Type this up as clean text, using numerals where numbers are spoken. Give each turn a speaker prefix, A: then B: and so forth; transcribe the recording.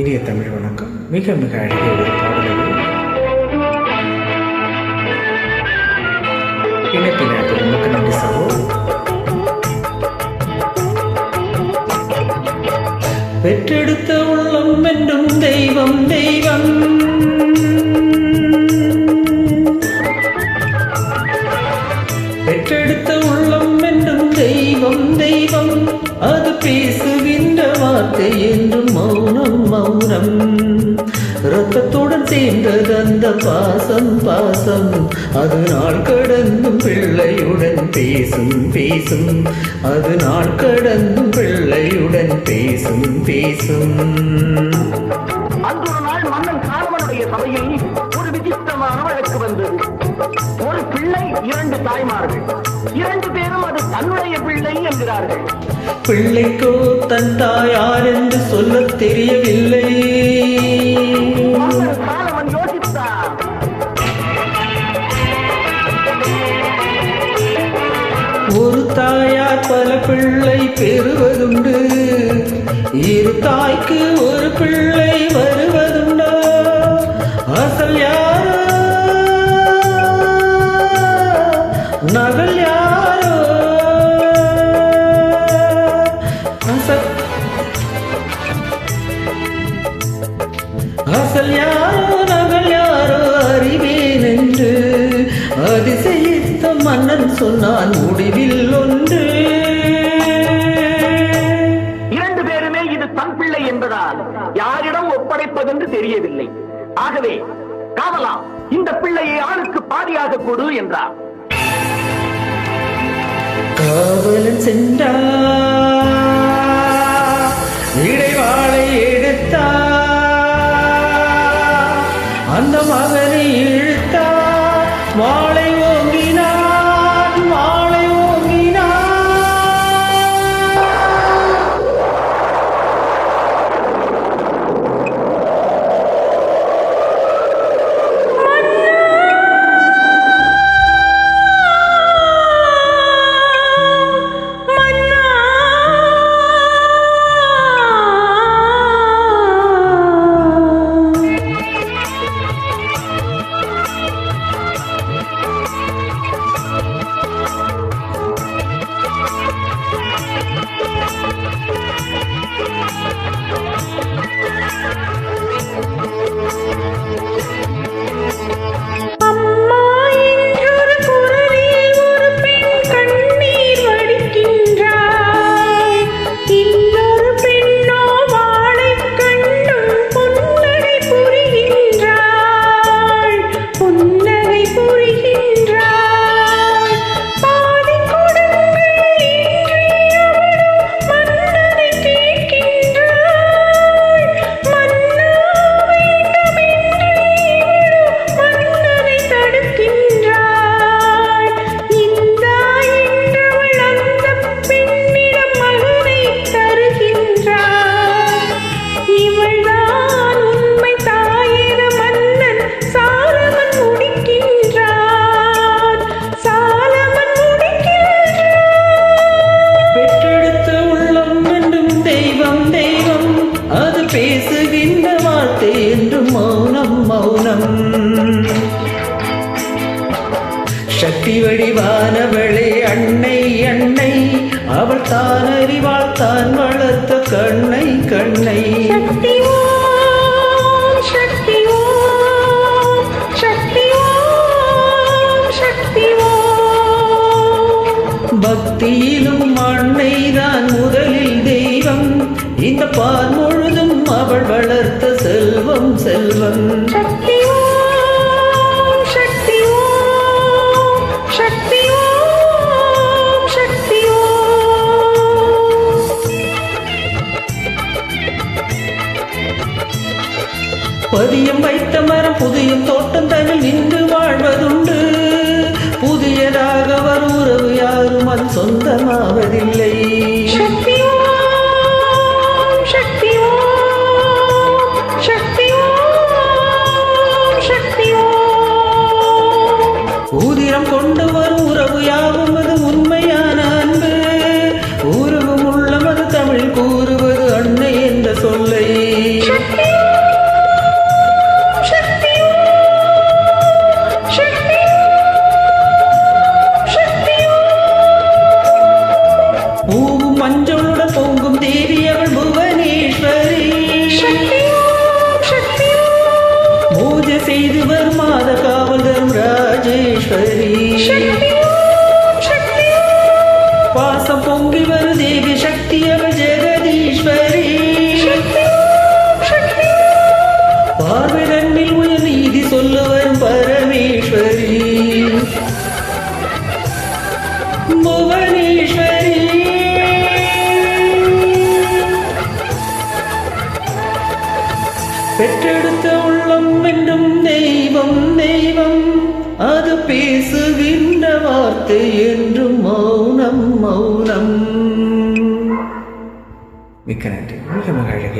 A: இனிய தமிழ் வணக்கம். மிக மிக அழகிய ஒரு பாடலை இணைப்பினர் நமக்கு நன்றி சகோ. பெற்றெடுத்த உள்ளம் என்றும் தெய்வம் தெய்வம், பெற்றெடுத்த உள்ளம் என்றும் தெய்வம் தெய்வம், அது பேசுகின்ற வார்த்தை என்றும் மௌனம் மௌனம். இரத்தத்துடன் சேர்ந்தது அந்த பாசம் பாசம், அது நாள் கடந்தும் பிள்ளையுடன் பேசும் பேசும், அது நாள் கடந்தும் பிள்ளையுடன் பேசும் பேசும்.
B: அன்று ஒரு நாள் மன்னன் காலவனுடைய சபையில் ஒரு விசித்திரமான வழக்கு வந்தது. ஒரு பிள்ளை, இரண்டு தாய்மார்கள், இரண்டு பேரும் அது தன்னுடைய பிள்ளை என்கிறார்கள்.
A: பிள்ளைக்கோ தன் தாயார் என்று சொல்ல தெரியவில்லை.
B: காலவன் யோசித்தான்.
A: ஒரு தாயார் பல பிள்ளை பெறுவதுண்டு, இரு தாய்க்கு ஒரு பிள்ளை வருவதுண்டோ? அசல் யாரோ நகல் யாரோ? அசல் யாரோ நகல் யாரோ அறிவேன் என்று அதிசயித்த மன்னன் சொன்னான் முடிவில் ஒன்று.
B: இரண்டு பேருமே இது தன் பிள்ளை என்பதால் யாரிடம் ஒப்படைப்பதென்று தெரியவில்லை. ஆகவே காவலா, இந்த பிள்ளையை ஆளுக்கு பாதியாக கொடு என்றார்.
A: காவலன் சென்றார், இடைவாளை எடுத்தார், அந்த மகனை இழுத்தார், வாளை ஓங்கினான் வாளை ஓங்கினான். பேசுகின்ற வார்த்தை என்று மௌனம் மௌனம். சக்தி வடிவானவளே அன்னை அன்னை, அவள் தான் அறிவாள் தான் வளர்த்த கண்ணை கண்ணை. பக்தியிலும் அன்னைதான் முதலில் தெய்வம், இந்த பால் முழுதும் அவள் வளர்த்த செல்வம் செல்வம். பதியம் வைத்த மரம் புதிய தோட்டம் தனில் நின்று வாழ்வதுண்டு. புதியதாக வரும் உறவு யாரும் அது சொந்தமாவதில்லை. ஊதிரம் கொண்டு வரும் உறவு யாவும் அது உண்மையான அன்பு. உருவும் உள்ளம் அது தமிழ் கூறுவது அன்னை என்ற சொல்லை. ராஜராஜேஸ்வரி பாசம் பொங்கி வரு தேவி சக்தி அவள் ஜெகதீஸ்வரி பார்வை கண்ணில் உயர் நீதி சொல்லுவர் பரமேஸ்வரி புவனேஸ்வரி பெற்றெடுத்த உள்ளம் என்றும் தெய்வம் தெய்வம் அது பேசுகின்ற வார்த்தை என்றும் மௌனம் மௌனம். மிக்க நன்றி. மிக மகிழ்ச்சியாக